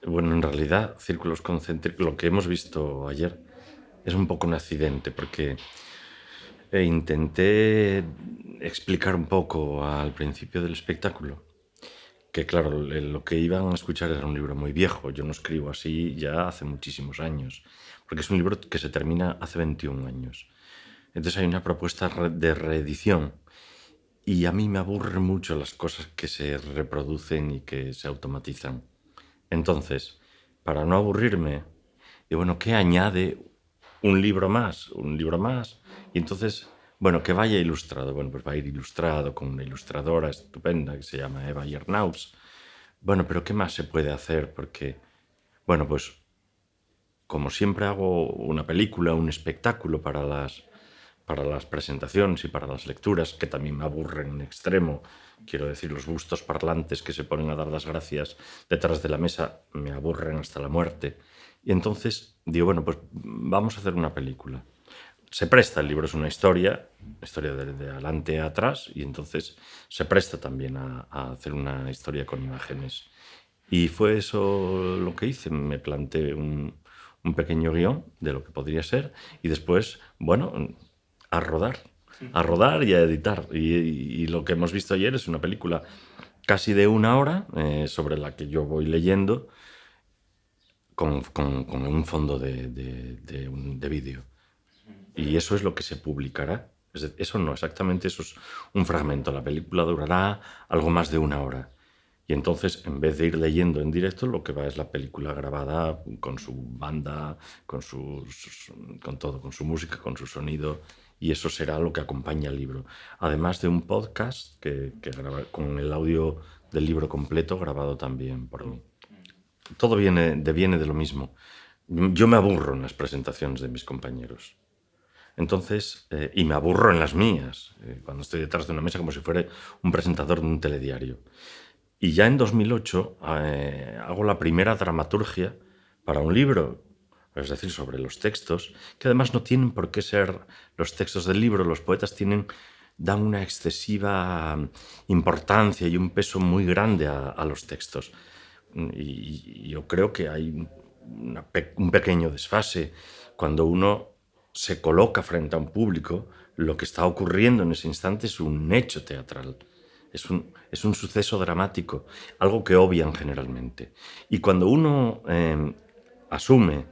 Bueno, en realidad, círculos concéntricos, lo que hemos visto ayer es un poco un accidente, porque intenté explicar un poco al principio del espectáculo que, claro, lo que iban a escuchar era un libro muy viejo. Yo no escribo así ya hace muchísimos años, porque es un libro que se termina hace 21 años. Entonces hay una propuesta de reedición y a mí me aburren mucho las cosas que se reproducen y que se automatizan. Entonces, para no aburrirme, digo, bueno, ¿qué añade un libro más? Un libro más. Y entonces, bueno, que vaya ilustrado. Bueno, pues va a ir ilustrado con una ilustradora estupenda que se llama Eva Yernaus. Bueno, pero ¿qué más se puede hacer? Porque, bueno, pues como siempre hago una película, un espectáculo para las presentaciones y para las lecturas, que también me aburren en extremo. Quiero decir, los bustos parlantes que se ponen a dar las gracias detrás de la mesa me aburren hasta la muerte. Y entonces digo, bueno, pues vamos a hacer una película. Se presta, el libro es una historia de adelante a atrás, y entonces se presta también a hacer una historia con imágenes. Y fue eso lo que hice. Me planteé un pequeño guión de lo que podría ser y después, bueno, a rodar, a rodar y a editar. Y lo que hemos visto ayer es una película casi de 1 hora sobre la que yo voy leyendo con un fondo de vídeo. Y eso es lo que se publicará. Eso no, exactamente, eso es un fragmento. La película durará algo más de 1 hora. Y entonces, en vez de ir leyendo en directo, lo que va es la película grabada con su banda, con todo, con su música, con su sonido, y eso será lo que acompaña el libro. Además de un podcast que con el audio del libro completo grabado también por mí. Todo viene de lo mismo. Yo me aburro en las presentaciones de mis compañeros. Entonces, y me aburro en las mías, cuando estoy detrás de una mesa como si fuera un presentador de un telediario. Y ya en 2008 hago la primera dramaturgia para un libro, es decir, sobre los textos, que además no tienen por qué ser los textos del libro. Los poetas dan una excesiva importancia y un peso muy grande a los textos. Y yo creo que hay un pequeño desfase cuando uno se coloca frente a un público. Lo que está ocurriendo en ese instante es un hecho teatral. Es un suceso dramático, algo que obvian generalmente. Y cuando uno asume,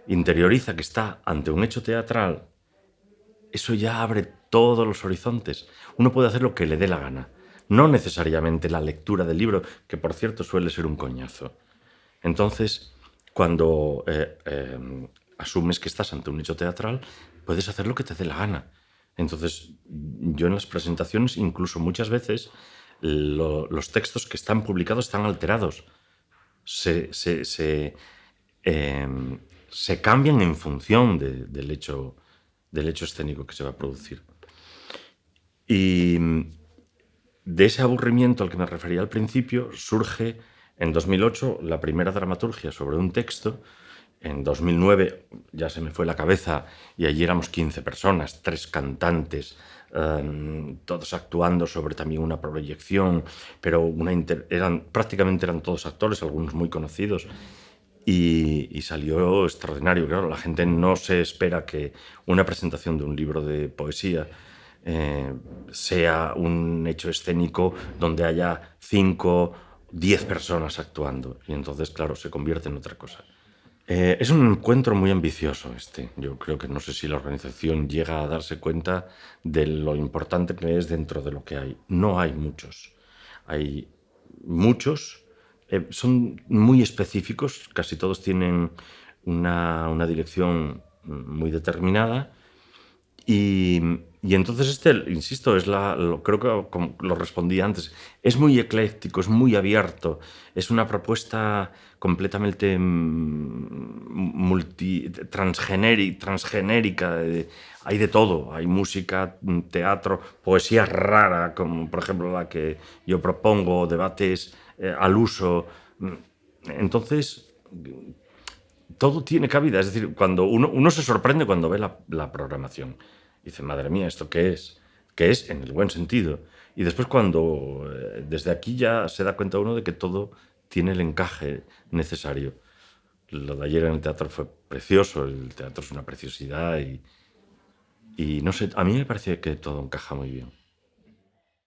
interioriza que está ante un hecho teatral, eso ya abre todos los horizontes. Uno puede hacer lo que le dé la gana. No necesariamente la lectura del libro, que por cierto suele ser un coñazo. Entonces, cuando asumes que estás ante un hecho teatral, puedes hacer lo que te dé la gana. Entonces, yo en las presentaciones, incluso muchas veces, los textos que están publicados están alterados. Se cambian en función del hecho escénico que se va a producir. Y de ese aburrimiento al que me refería al principio surge en 2008 la primera dramaturgia sobre un texto. En 2009 ya se me fue la cabeza y allí éramos 15 personas, 3 cantantes, todos actuando sobre también una proyección, pero prácticamente eran todos actores, algunos muy conocidos. Y salió extraordinario. Claro, la gente no se espera que una presentación de un libro de poesía sea un hecho escénico donde haya 5, 10 personas actuando. Y entonces, claro, se convierte en otra cosa. Es un encuentro muy ambicioso este. Yo creo que no sé si la organización llega a darse cuenta de lo importante que es dentro de lo que hay. No hay muchos. Hay muchos, son muy específicos, casi todos tienen una dirección muy determinada. Y entonces insisto, creo que como lo respondí antes, es muy ecléctico, es muy abierto, es una propuesta completamente transgenérica. Hay de todo, hay música, teatro, poesía rara, como por ejemplo la que yo propongo, debates al uso. Entonces, todo tiene cabida. Es decir, cuando uno se sorprende cuando ve la programación. Dice, madre mía, ¿esto qué es? ¿Qué es? En el buen sentido. Y después cuando desde aquí ya se da cuenta uno de que todo tiene el encaje necesario. Lo de ayer en el teatro fue precioso, el teatro es una preciosidad y no sé, a mí me parece que todo encaja muy bien.